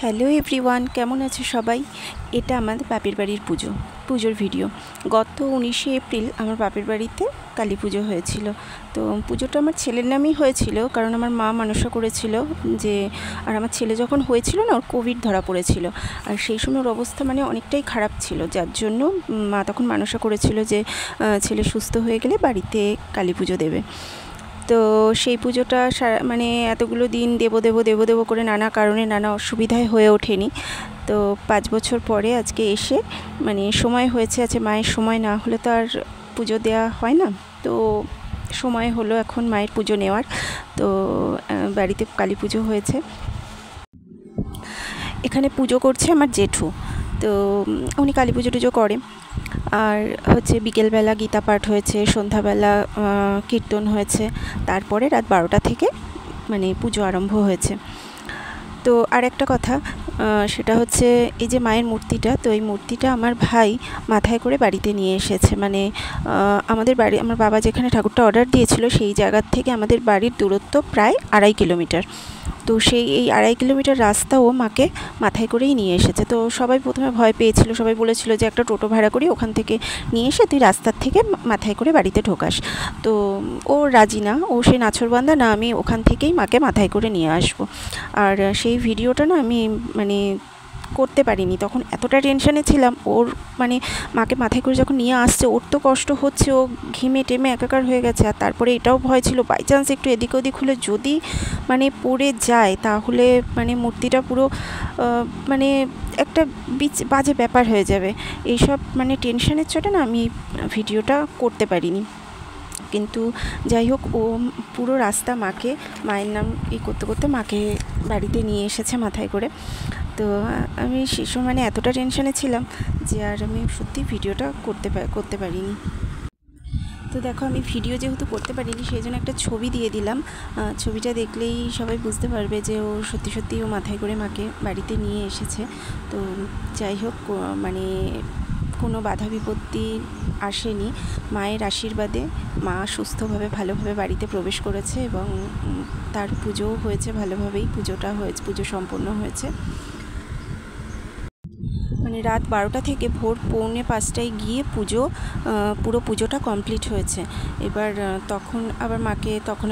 Hello everyone, কেমন আছে সবাই? এটা আমাদের বাপের বাড়ির পুজোর ভিডিও। গত 19শে এপ্রিল আমার বাপের বাড়িতে কালী পুজো হয়েছিল। তো পুজোটা আমার ছেলের নামেই হয়েছিল, কারণ আমার মা মানসা করেছিল যে, আর আমার ছেলে যখন হয়েছিল না, ওর কোভিড ধরা পড়েছিল, আর সেই সময় ওর অবস্থা মানে অনেকটাই খারাপ ছিল, যার জন্য মা তখন মানসা করেছিল যে ছেলে সুস্থ হয়ে গেলে বাড়িতে কালী পুজো দেবে। তো সেই পুজোটা মানে এতগুলো দিন দেব করে নানা কারণে নানা অসুবিধায় হয়ে ওঠেনি। তো 5 বছর পরে আজকে এসে মানে সময় হয়েছে, আছে মায়ের সময় না হলে তো আর পুজো দেওয়া হয় না। তো সময় হলো এখন মায়ের পুজো নেওয়ার। তো বাড়িতে কালী পুজো হয়েছে, এখানে পুজো করছে আমার জেঠু। তো উনি কালী পুজো টুজো করে, আর হচ্ছে বিকেলবেলা গীতা পাঠ হয়েছে, সন্ধ্যাবেলা কীর্তন হয়েছে, তারপরে রাত 12টা থেকে মানে পুজো আরম্ভ হয়েছে। তো আর একটা কথা, সেটা হচ্ছে এই যে মায়ের মূর্তিটা, তো এই মূর্তিটা আমার ভাই মাথায় করে বাড়িতে নিয়ে এসেছে। মানে আমাদের বাড়ি, আমার বাবা যেখানে ঠাকুরটা অর্ডার দিয়েছিল সেই জায়গার থেকে আমাদের বাড়ির দূরত্ব প্রায় 2.5 কিলোমিটার। তো সেই এই 2.5 কিলোমিটার রাস্তা ও মাকে মাথায় করেই নিয়ে এসেছে। তো সবাই প্রথমে ভয় পেয়েছিল, সবাই বলেছিল যে একটা টোটো ভাড়া করি, ওখান থেকে নিয়ে এসে তুই রাস্তার থেকে মাথায় করে বাড়িতে ঢোকাস। তো ও রাজি না, ও সেই নাছোড়বান্দা না, আমি ওখান থেকেই মাকে মাথায় করে নিয়ে আসবো। আর সেই ভিডিওটা না আমি মানে করতে পারিনি, তখন এতটা টেনশানে ছিলাম। ওর মানে মাকে মাথায় করে যখন নিয়ে আসছে, ওর তো কষ্ট হচ্ছে, ও ঘেমে টেমে একাকার হয়ে গেছে। আর তারপরে এটাও ভয় ছিল বাই চান্স একটু এদিক ওদিক হলে যদি মানে পড়ে যায়, তাহলে মানে মূর্তিটা পুরো মানে একটা বাজে ব্যাপার হয়ে যাবে। এইসব মানে টেনশানের চোটে না আমি ভিডিওটা করতে পারিনি। কিন্তু যাই হোক, ও পুরো রাস্তা মাকে, মায়ের নাম করতে করতে মাকে বাড়িতে নিয়ে এসেছে মাথায় করে। তো আমি সে সময় মানে এতটা টেনশানে ছিলাম যে আর আমি সত্যি ভিডিওটা করতে পারিনি। তো দেখো, আমি ভিডিও যেহেতু করতে পারিনি, সেই জন্য একটা ছবি দিয়ে দিলাম। ছবিটা দেখলেই সবাই বুঝতে পারবে যে ও সত্যি ও মাথায় করে মাকে বাড়িতে নিয়ে এসেছে। তো যাই হোক, মানে কোনো বাধা বিপত্তি আসেনি। মায়ের আশীর্বাদে মা সুস্থভাবে ভালোভাবে বাড়িতে প্রবেশ করেছে, এবং তার পুজোও হয়েছে ভালোভাবেই। পুজো সম্পন্ন হয়েছে। মানে রাত 12টা থেকে ভোর 4:45টায় গিয়ে পুরো পুজোটা কমপ্লিট হয়েছে। এবার তখন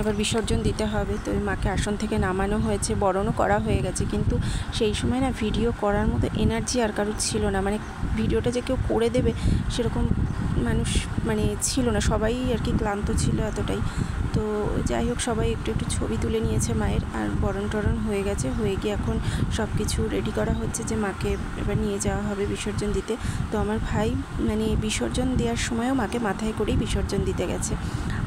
আবার বিসর্জন দিতে হবে। তো মাকে আসন থেকে নামানো হয়েছে, বরণও করা হয়ে গেছে। কিন্তু সেই সময় না ভিডিও করার মতো এনার্জি আর কারোর ছিল না। মানে ভিডিওটা যে কেউ করে দেবে সেরকম মানুষ মানে ছিল না, সবাই আর কি ক্লান্ত ছিল এতটাই। তো যাই হোক, সবাই একটু ছবি তুলে নিয়েছে মায়ের, আর বরণ টরণ হয়ে গেছে। হয়ে গিয়ে এখন সব কিছু রেডি করা হচ্ছে যে মাকে এবার নিয়ে যাওয়া হবে বিসর্জন দিতে। তো আমার ভাই মানে বিসর্জন দেওয়ার সময়ও মাকে মাথায় করেই বিসর্জন দিতে গেছে।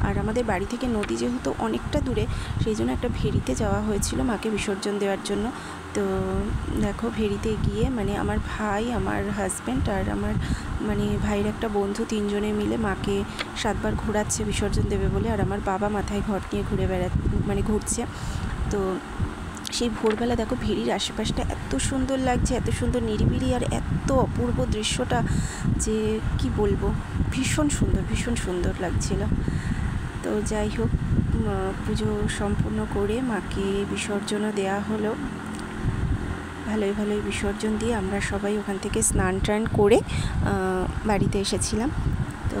আর আমাদের বাড়ি থেকে নদী যেহেতু অনেকটা দূরে, সেই জন্য একটা ভেরিতে যাওয়া হয়েছিল মাকে বিসর্জন দেওয়ার জন্য। তো দেখো, ভেরিতে গিয়ে মানে আমার ভাই, আমার হাজব্যান্ড আর আমার মানে ভাইয়ের একটা বন্ধু, 3 জনে মিলে মাকে 7 বার ঘোরাচ্ছে বিসর্জন দেবে বলে। আর আমার বাবা মাথায় ঘট নিয়ে ঘুরছে। তো সেই ভোরবেলা দেখো, ভেরির আশেপাশটা এত সুন্দর লাগছে, এত সুন্দর নিরিবিলি, আর এত অপূর্ব দৃশ্যটা যে কি বলবো, ভীষণ সুন্দর লাগছিল। তো যাই হোক, পুজো সম্পূর্ণ করে মাকে বিসর্জনও দেওয়া হলো। ভালোই বিসর্জন দিয়ে আমরা সবাই ওখান থেকে স্নান টান করে বাড়িতে এসেছিলাম। তো